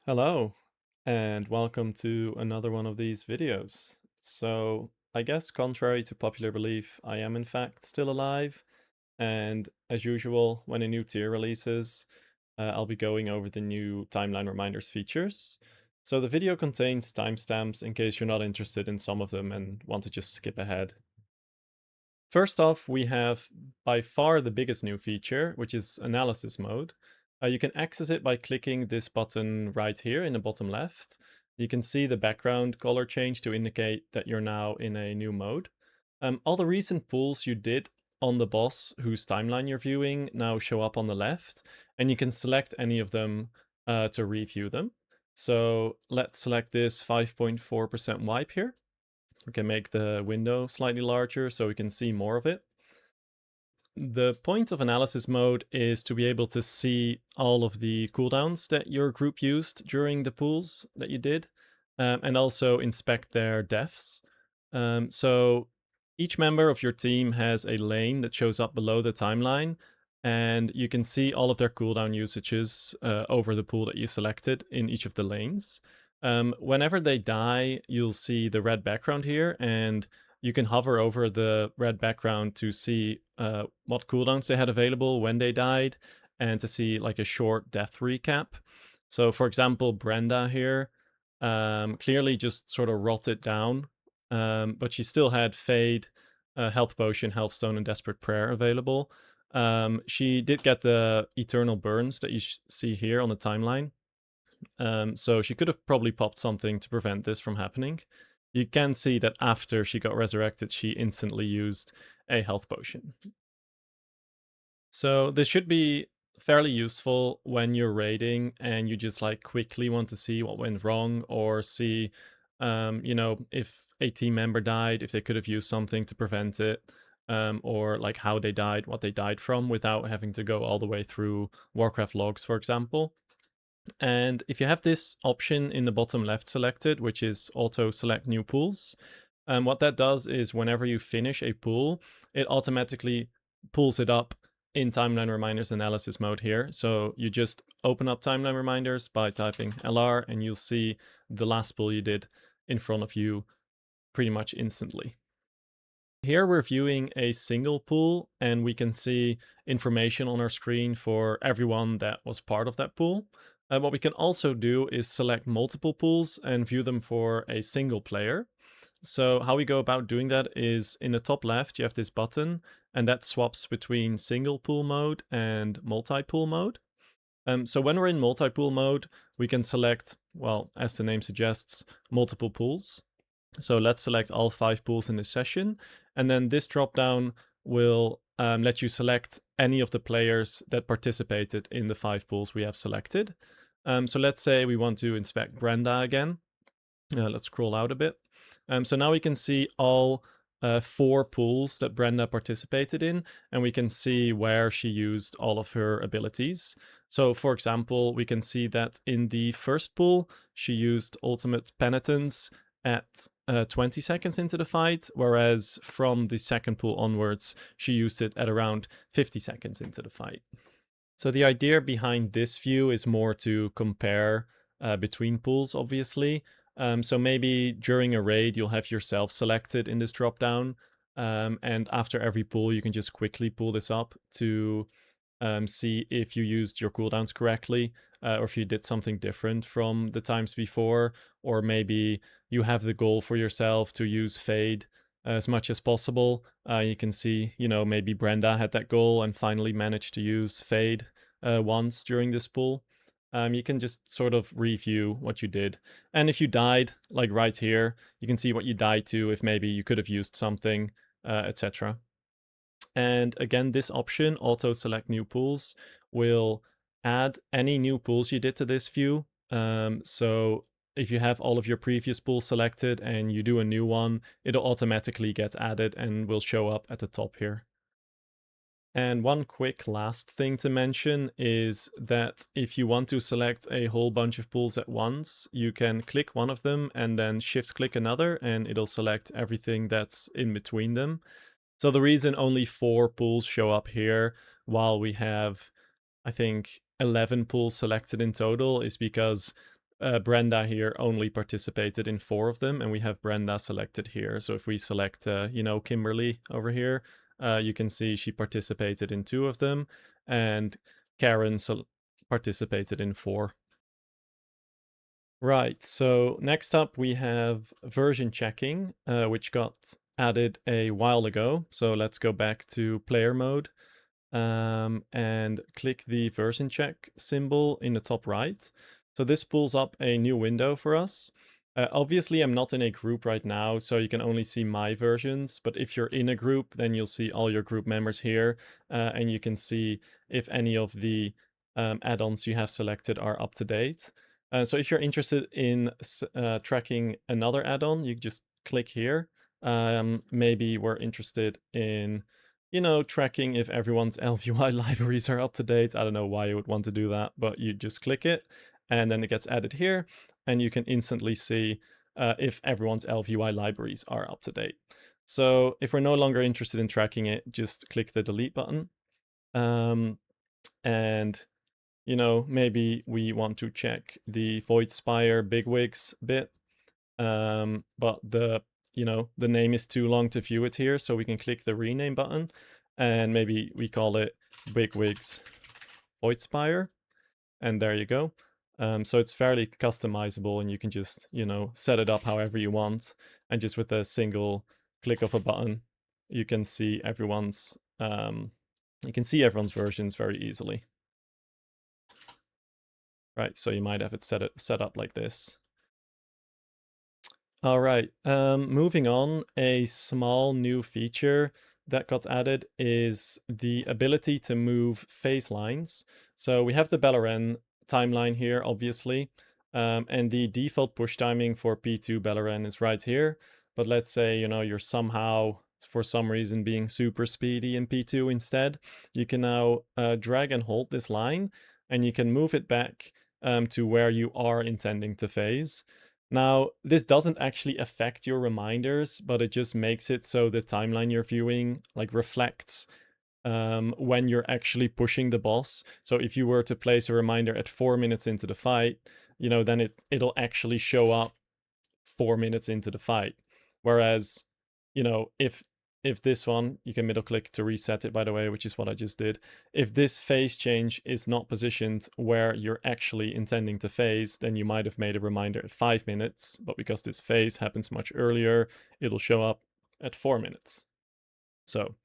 Hello, and welcome to another one of these videos. So, I guess contrary to popular belief, I am in fact still alive, and as usual, when a new tier releases, I'll be going over the new timeline reminders features. So the video contains timestamps in case you're not interested in some of them and want to just skip ahead. First off, we have by far the biggest new feature, which is analysis mode. You can access it by clicking this button right here in the bottom left. You can see the background color change to indicate that you're now in a new mode. All the recent pulls you did on the boss whose timeline you're viewing now show up on the left, and you can select any of them to review them. So let's select this 5.4% wipe here. We can make the window slightly larger so we can see more of it. The point of analysis mode is to be able to see all of the cooldowns that your group used during the pools that you did, and also inspect their deaths. So each member of your team has a lane that shows up below the timeline, and you can see all of their cooldown usages over the pool that you selected in each of the lanes. Whenever they die, you'll see the red background here, and you can hover over the red background to see what cooldowns they had available when they died, and to see like a short death recap. So for example, Brenda here clearly just sort of rotted down, but she still had Fade, Health Potion, Health Stone, and Desperate Prayer available. She did get the Eternal Burns that you see here on the timeline. So she could have probably popped something to prevent this from happening. You can see that after she got resurrected, she instantly used a health potion. So this should be fairly useful when you're raiding and you just like quickly want to see what went wrong, or see, if a team member died, if they could have used something to prevent it, or like how they died, what they died from, without having to go all the way through Warcraft logs, for example. And if you have this option in the bottom left selected, which is auto select new pools, what that does is whenever you finish a pool, it automatically pulls it up in Timeline Reminders analysis mode here. So you just open up Timeline Reminders by typing LR, and you'll see the last pool you did in front of you pretty much instantly. Here we're viewing a single pool, and we can see information on our screen for everyone that was part of that pool. And what we can also do is select multiple pools and view them for a single player. So how we go about doing that is in the top left, you have this button, and that swaps between single pool mode and multi-pool mode. So when we're in multi-pool mode, we can select, well, as the name suggests, multiple pools. So let's select all 5 pools in this session, and then this dropdown will let you select any of the players that participated in the 5 pools we have selected. So let's say we want to inspect Brenda again. Let's scroll out a bit. So now we can see all 4 pools that Brenda participated in, and we can see where she used all of her abilities. So for example, we can see that in the first pool, she used Ultimate Penitence at 20 seconds into the fight, whereas from the second pool onwards, she used it at around 50 seconds into the fight. So the idea behind this view is more to compare between pools, obviously. So maybe during a raid, you'll have yourself selected in this dropdown, and after every pool, you can just quickly pull this up to see if you used your cooldowns correctly, or if you did something different from the times before, or maybe you have the goal for yourself to use Fade as much as possible. You can see, maybe Brenda had that goal and finally managed to use Fade once during this pool. You can just sort of review what you did. And if you died, like right here, you can see what you died to, if maybe you could have used something, etc. And again, this option, auto select new pools, will add any new pools you did to this view. So if you have all of your previous pools selected and you do a new one, it'll automatically get added and will show up at the top here. And one quick last thing to mention is that if you want to select a whole bunch of pools at once, you can click one of them and then shift click another, and it'll select everything that's in between them. So the reason only 4 pools show up here while we have, I think, 11 pools selected in total is because Brenda here only participated in 4 of them, and we have Brenda selected here. So if we select, Kimberly over here, you can see she participated in 2 of them, and Karen participated in 4. Right, so next up we have version checking, which got added a while ago. So let's go back to player mode and click the version check symbol in the top right. So this pulls up a new window for us. Obviously, I'm not in a group right now, so you can only see my versions. But if you're in a group, then you'll see all your group members here, and you can see if any of the add-ons you have selected are up to date. So if you're interested in tracking another add-on, you just click here. Maybe we're interested in tracking if everyone's ElfUI libraries are up to date. I don't know why you would want to do that, but you just click it and then it gets added here and you can instantly see if everyone's ElfUI libraries are up to date. So if we're no longer interested in tracking it, just click the delete button. And maybe we want to check the Void Spire bigwigs bit, but the name is too long to view it here, so we can click the rename button, and maybe we call it Bigwigs Void Spire, and there you go. So it's fairly customizable, and you can just set it up however you want, and just with a single click of a button, you can see everyone's versions very easily. Right, so you might have it set up like this. All right, moving on, a small new feature that got added is the ability to move phase lines. So we have the Beleren timeline here, obviously, and the default push timing for P2 Beleren is right here. But let's say, you're somehow, for some reason, being super speedy in P2 instead. You can now drag and hold this line, and you can move it back to where you are intending to phase. Now, this doesn't actually affect your reminders, but it just makes it so the timeline you're viewing reflects when you're actually pushing the boss. So if you were to place a reminder at 4 minutes into the fight, then it'll actually show up 4 minutes into the fight. Whereas, if this one, you can middle click to reset it, by the way, which is what I just did. If this phase change is not positioned where you're actually intending to phase, then you might have made a reminder at 5 minutes, but because this phase happens much earlier, it'll show up at 4 minutes. So,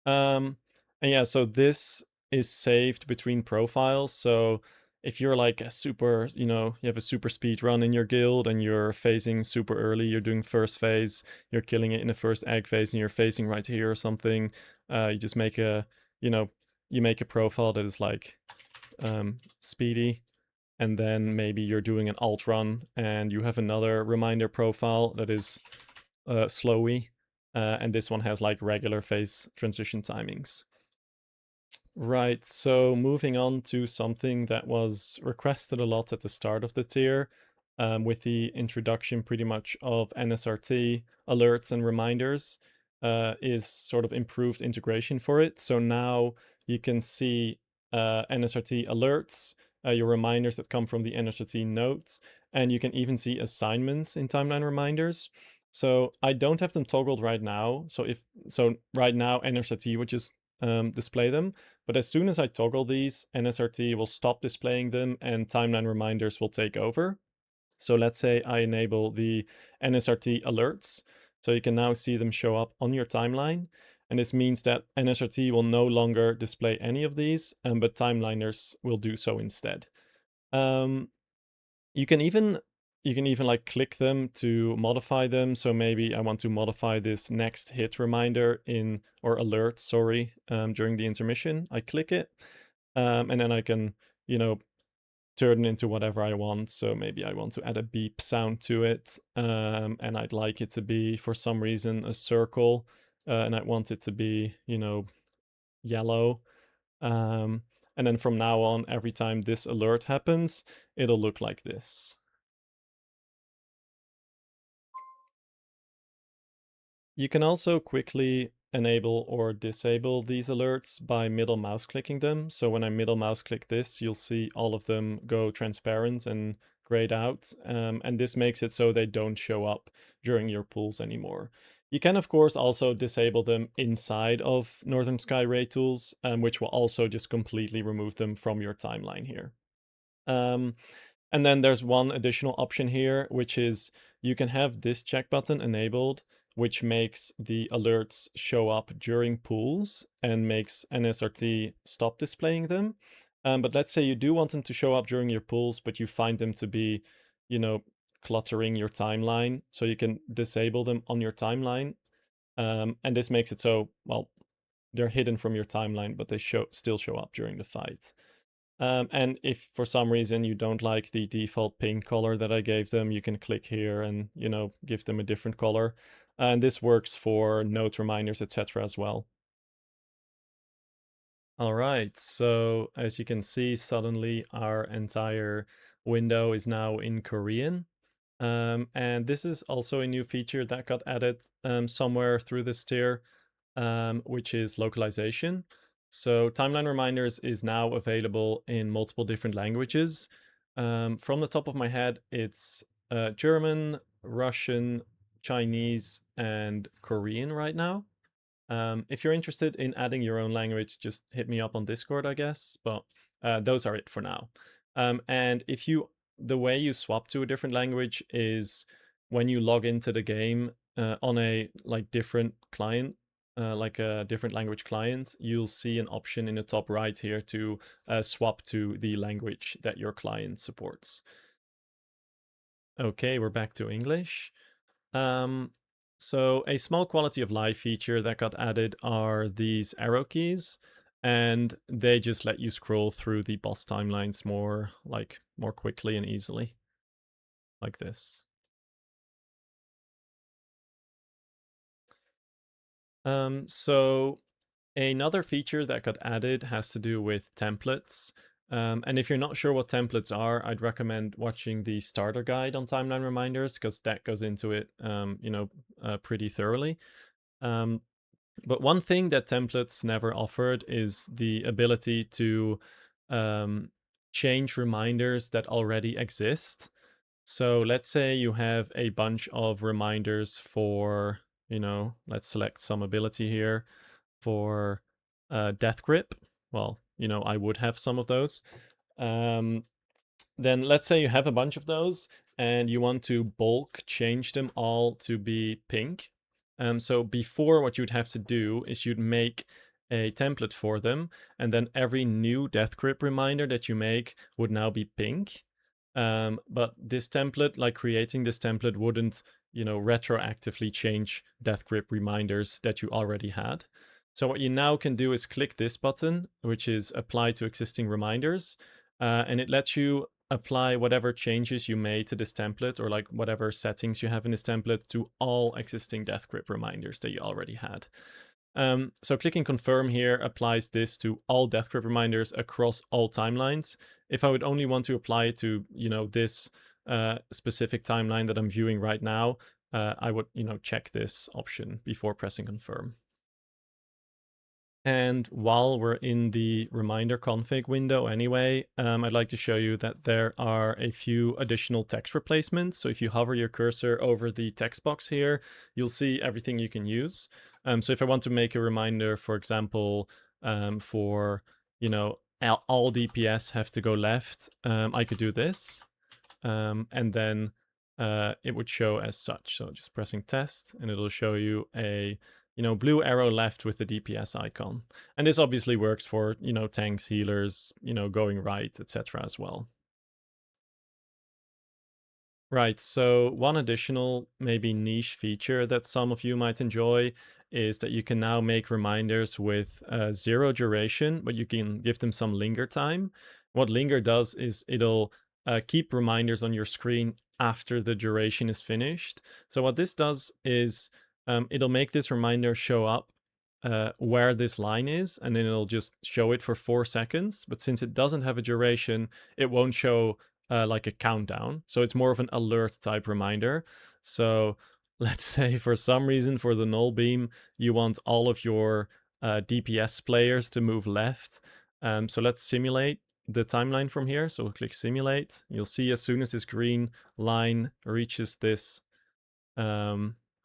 and yeah, so this is saved between profiles. So if you're like a super, you have a super speed run in your guild and you're phasing super early, you're doing first phase, you're killing it in the first egg phase and you're phasing right here or something, you just make a, you make a profile that is speedy, and then maybe you're doing an alt run and you have another reminder profile that is slowy, and this one has regular phase transition timings. Right, so moving on to something that was requested a lot at the start of the tier, with the introduction pretty much of NSRT alerts and reminders, is sort of improved integration for it. So now you can see NSRT alerts, your reminders that come from the NSRT notes, and you can even see assignments in timeline reminders. So I don't have them toggled right now. So right now NSRT would just display them, but as soon as I toggle these, NSRT will stop displaying them and timeline reminders will take over. So let's say I enable the NSRT alerts. So you can now see them show up on your timeline. And this means that NSRT will no longer display any of these, but timeliners will do so instead. You can even click them to modify them. So maybe I want to modify this next hit reminder or alert, sorry, during the intermission. I click it, and then I can, turn it into whatever I want. So maybe I want to add a beep sound to it, and I'd like it to be, for some reason, a circle, and I want it to be, yellow. And then from now on, every time this alert happens, it'll look like this. You can also quickly enable or disable these alerts by middle mouse clicking them. So when I middle mouse click this, you'll see all of them go transparent and grayed out, and this makes it so they don't show up during your pools anymore. You can, of course, also disable them inside of Northern Sky Ray tools, which will also just completely remove them from your timeline here. And then there's one additional option here, which is you can have this check button enabled, which makes the alerts show up during pools and makes NSRT stop displaying them. But let's say you do want them to show up during your pools, but you find them to be, cluttering your timeline. So you can disable them on your timeline. And this makes it so, well, they're hidden from your timeline, but they still show up during the fight. And if for some reason you don't like the default pink color that I gave them, you can click here and, give them a different color. And this works for note reminders, etc. as well. All right, so as you can see, suddenly our entire window is now in Korean. And this is also a new feature that got added somewhere through this tier, which is localization. So Timeline Reminders is now available in multiple different languages. From the top of my head, it's German, Russian, Chinese, and Korean right now. If you're interested in adding your own language, just hit me up on Discord, I guess. But those are it for now. And the way you swap to a different language is when you log into the game on a different client, like a different language client, you'll see an option in the top right here to swap to the language that your client supports. Okay, we're back to English. So a small quality of life feature that got added are these arrow keys, and they just let you scroll through the boss timelines more quickly and easily, like this. So another feature that got added has to do with templates. And if you're not sure what templates are, I'd recommend watching the starter guide on Timeline Reminders, because that goes into it, pretty thoroughly. But one thing that templates never offered is the ability to change reminders that already exist. So let's say you have a bunch of reminders for, let's select some ability here for Death Grip. Well, I would have some of those. Then let's say you have a bunch of those and you want to bulk change them all to be pink. So before, what you'd have to do is you'd make a template for them, and then every new Death Grip reminder that you make would now be pink. But this template, creating this template wouldn't, retroactively change Death Grip reminders that you already had. So what you now can do is click this button, which is apply to existing reminders, and it lets you apply whatever changes you made to this template, or whatever settings you have in this template, to all existing Death Grip reminders that you already had. So clicking confirm here applies this to all Death Grip reminders across all timelines. If I would only want to apply it to, this specific timeline that I'm viewing right now, I would, check this option before pressing confirm. And while we're in the reminder config window anyway, I'd like to show you that there are a few additional text replacements. So if you hover your cursor over the text box here, you'll see everything you can use. So if I want to make a reminder, for example, for, all DPS have to go left, I could do this. And then it would show as such. So just pressing test, and it'll show you a blue arrow left with the DPS icon. And this obviously works for, tanks, healers, going right, etc. as well. Right, so one additional, maybe niche feature that some of you might enjoy is that you can now make reminders with 0 duration, but you can give them some linger time. What linger does is it'll keep reminders on your screen after the duration is finished. So what this does is it'll make this reminder show up where this line is, and then it'll just show it for 4 seconds. But since it doesn't have a duration, it won't show like a countdown. So it's more of an alert type reminder. So let's say for some reason for the null beam, you want all of your DPS players to move left. So let's simulate the timeline from here. So we'll click simulate. You'll see as soon as this green line reaches this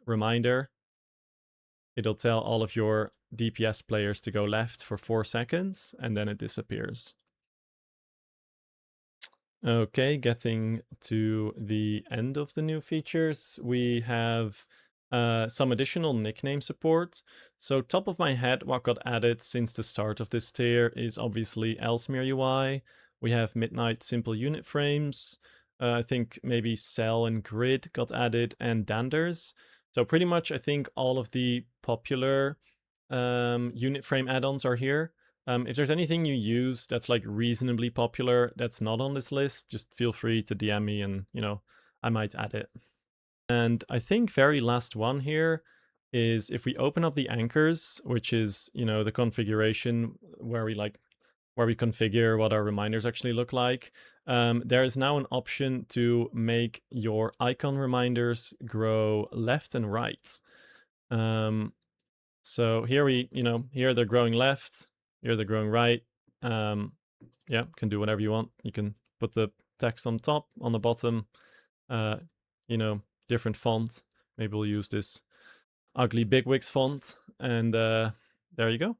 reminder, it'll tell all of your DPS players to go left for 4 seconds, and then it disappears. Okay, getting to the end of the new features, we have some additional nickname support. So top of my head, what got added since the start of this tier is obviously Ellesmere UI. We have Midnight Simple Unit Frames. I think maybe Cell and Grid got added, and Danders. So pretty much I think all of the popular unit frame add-ons are here. If there's anything you use that's like reasonably popular that's not on this list, just feel free to DM me and, I might add it. And I think very last one here is if we open up the anchors, which is, the configuration where we configure what our reminders actually look like. There is now an option to make your icon reminders grow left and right. So here here they're growing left, here they're growing right. Yeah, can do whatever you want. You can put the text on top, on the bottom, uh, different font. Maybe we'll use this ugly bigwigs font, and there you go.